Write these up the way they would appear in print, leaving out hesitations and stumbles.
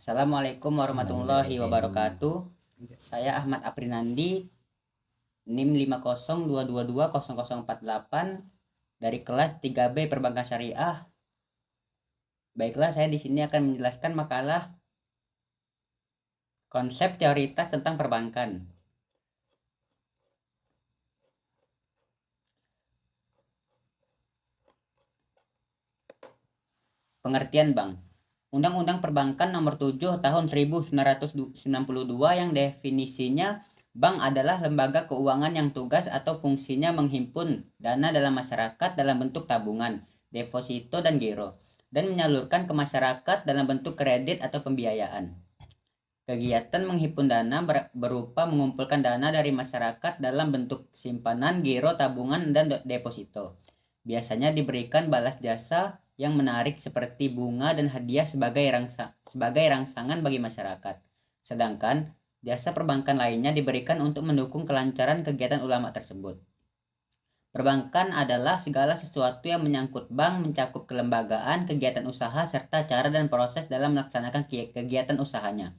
Assalamualaikum warahmatullahi wabarakatuh. Saya Ahmad Aprinandi, NIM 502220048 dari kelas 3B Perbankan Syariah. Baiklah, saya di sini akan menjelaskan makalah konsep teoritas tentang perbankan. Pengertian bank. Undang-Undang Perbankan Nomor 7 Tahun 1992 yang definisinya bank adalah lembaga keuangan yang tugas atau fungsinya menghimpun dana dalam masyarakat dalam bentuk tabungan, deposito, dan giro, dan menyalurkan ke masyarakat dalam bentuk kredit atau pembiayaan. Kegiatan menghimpun dana berupa mengumpulkan dana dari masyarakat dalam bentuk simpanan, giro, tabungan, dan deposito. Biasanya diberikan balas jasa yang menarik seperti bunga dan hadiah sebagai rangsangan bagi masyarakat. Sedangkan jasa perbankan lainnya diberikan untuk mendukung kelancaran kegiatan ulama tersebut. Perbankan adalah segala sesuatu yang menyangkut bank, mencakup kelembagaan, kegiatan usaha, serta cara dan proses dalam melaksanakan kegiatan usahanya.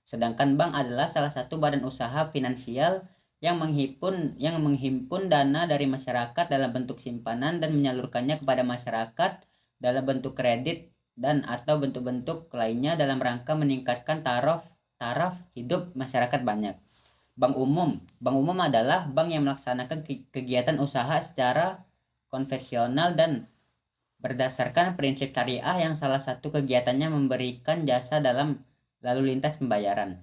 Sedangkan bank adalah salah satu badan usaha finansial yang menghimpun dana dari masyarakat dalam bentuk simpanan dan menyalurkannya kepada masyarakat dalam bentuk kredit dan atau bentuk-bentuk lainnya dalam rangka meningkatkan taraf hidup masyarakat banyak. Bank umum adalah bank yang melaksanakan kegiatan usaha secara konvensional dan berdasarkan prinsip syariah yang salah satu kegiatannya memberikan jasa dalam lalu lintas pembayaran.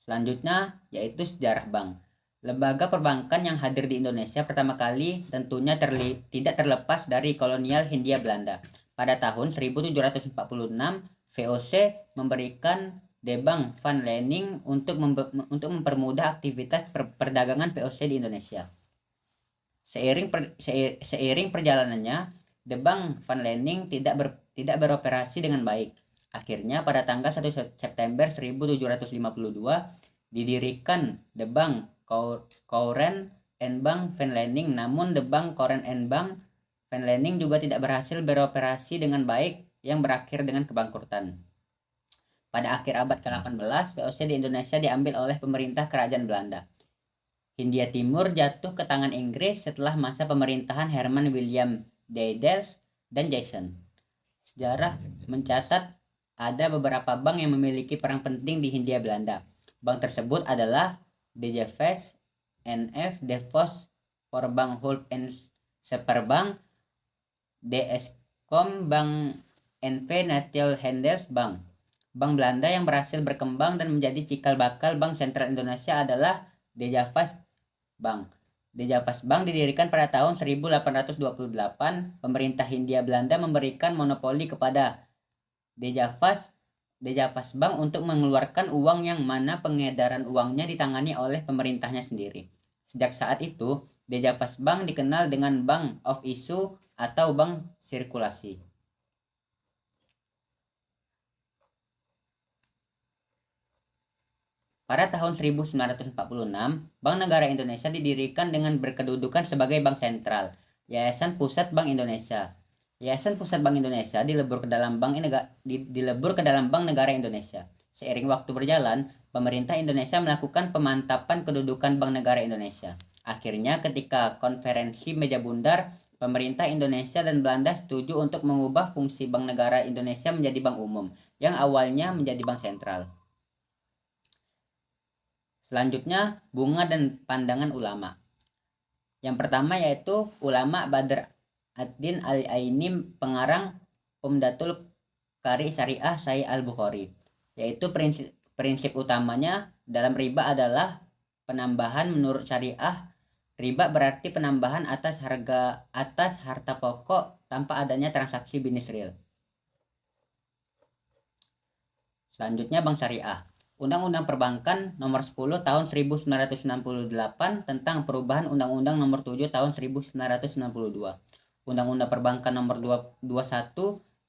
Selanjutnya yaitu sejarah bank. Lembaga perbankan yang hadir di Indonesia pertama kali tentunya tidak terlepas dari kolonial Hindia Belanda. Pada tahun 1746, VOC memberikan De Bank van Lening untuk mempermudah aktivitas perdagangan VOC di Indonesia. Seiring perjalanannya, De Bank van Lening tidak beroperasi dengan baik. Akhirnya pada tanggal 1 September 1752 didirikan De Bank Courant and Bank van Lening. Namun De Bank Courant and Bank van Lening juga tidak berhasil beroperasi dengan baik yang berakhir dengan kebangkrutan. Pada akhir abad ke-18, VOC di Indonesia diambil oleh pemerintah kerajaan Belanda. Hindia Timur jatuh ke tangan Inggris setelah masa pemerintahan Herman William Deydels dan Jason. Sejarah mencatat ada beberapa bank yang memiliki peran penting di Hindia Belanda. Bank tersebut adalah DJVS, NF, Devos, Forbank Hulp and Seperbank, DSkom Bank, NV, National Handels Bank. Bank Belanda yang berhasil berkembang dan menjadi cikal bakal Bank Sentral Indonesia adalah Dejavas Bank. Dejavas Bank didirikan pada tahun 1828. Pemerintah Hindia Belanda memberikan monopoli kepada Dejavas Bank untuk mengeluarkan uang yang mana pengedaran uangnya ditangani oleh pemerintahnya sendiri. Sejak saat itu, Dejavas Bank dikenal dengan Bank of Issue atau bank sirkulasi. Pada tahun 1946, Bank Negara Indonesia didirikan dengan berkedudukan sebagai bank sentral, Yayasan Pusat Bank Indonesia. Yayasan Pusat Bank Indonesia dilebur ke dalam Bank Negara Indonesia. Seiring waktu berjalan, pemerintah Indonesia melakukan pemantapan kedudukan Bank Negara Indonesia. Akhirnya ketika konferensi meja bundar, pemerintah Indonesia dan Belanda setuju untuk mengubah fungsi Bank Negara Indonesia menjadi bank umum, yang awalnya menjadi bank sentral. Selanjutnya, bunga dan pandangan ulama. Yang pertama yaitu ulama Badr ad-Din Al-Aini, pengarang Umdatul Qari Syariah Sahih Al-Bukhari, yaitu prinsip utamanya dalam riba adalah penambahan menurut syariah. Riba berarti penambahan atas harta pokok tanpa adanya transaksi bisnis real. Selanjutnya bank syariah. Undang-Undang Perbankan Nomor 10 Tahun 1968 tentang perubahan Undang-Undang Nomor 7 Tahun 1992. Undang-Undang Perbankan Nomor 21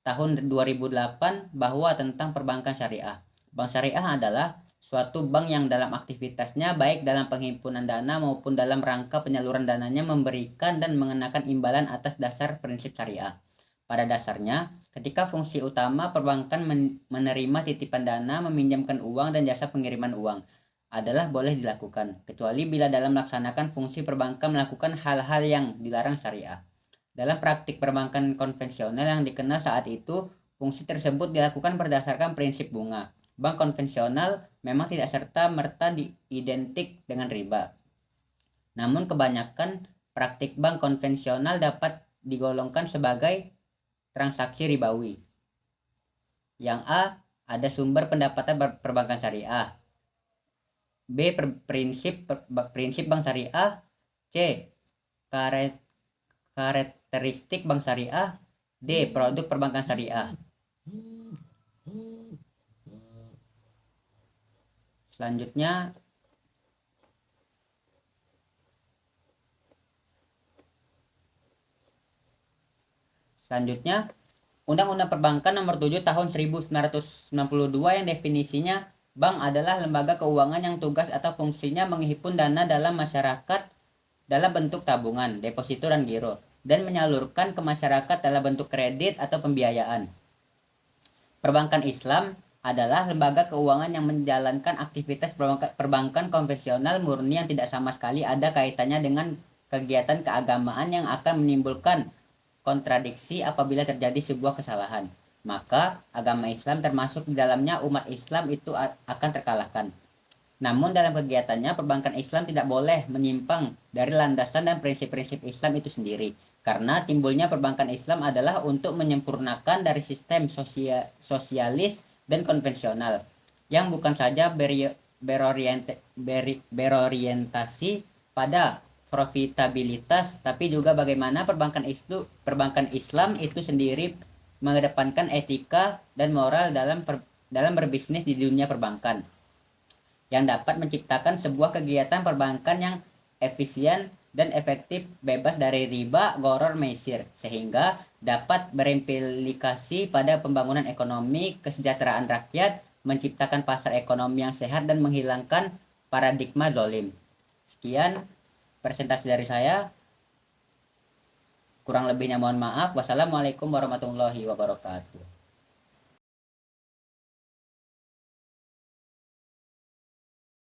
Tahun 2008 bahwa tentang perbankan syariah. Bank syariah adalah suatu bank yang dalam aktivitasnya baik dalam penghimpunan dana maupun dalam rangka penyaluran dananya memberikan dan mengenakan imbalan atas dasar prinsip syariah. Pada dasarnya, ketika fungsi utama perbankan menerima titipan dana, meminjamkan uang, dan jasa pengiriman uang adalah boleh dilakukan, kecuali bila dalam melaksanakan fungsi perbankan melakukan hal-hal yang dilarang syariah. Dalam praktik perbankan konvensional yang dikenal saat itu, fungsi tersebut dilakukan berdasarkan prinsip bunga. Bank konvensional memang tidak serta-merta identik dengan riba. Namun kebanyakan praktik bank konvensional dapat digolongkan sebagai transaksi ribawi. Yang A, ada sumber pendapatan perbankan syariah. B, prinsip bank syariah. C, karakteristik bank syariah. D, produk perbankan syariah. Selanjutnya, Undang-Undang Perbankan Nomor 7 Tahun 1992 yang definisinya bank adalah lembaga keuangan yang tugas atau fungsinya menghimpun dana dalam masyarakat dalam bentuk tabungan, deposito, dan giro, dan menyalurkan ke masyarakat dalam bentuk kredit atau pembiayaan. Perbankan Islam adalah lembaga keuangan yang menjalankan aktivitas perbankan konvensional murni yang tidak sama sekali ada kaitannya dengan kegiatan keagamaan yang akan menimbulkan kontradiksi apabila terjadi sebuah kesalahan. Maka agama Islam termasuk di dalamnya umat Islam itu akan terkalahkan. Namun dalam kegiatannya perbankan Islam tidak boleh menyimpang dari landasan dan prinsip-prinsip Islam itu sendiri. Karena timbulnya perbankan Islam adalah untuk menyempurnakan dari sistem sosialis dan konvensional yang bukan saja berorientasi pada profitabilitas, tapi juga bagaimana perbankan Islam itu sendiri mengedepankan etika dan moral dalam berbisnis di dunia perbankan, yang dapat menciptakan sebuah kegiatan perbankan yang efisien dan efektif, bebas dari riba, gharar, maisir, sehingga dapat berimplikasi pada pembangunan ekonomi, kesejahteraan rakyat, menciptakan pasar ekonomi yang sehat, dan menghilangkan paradigma zalim. Sekian presentasi dari saya, kurang lebihnya mohon maaf. Wassalamualaikum warahmatullahi wabarakatuh.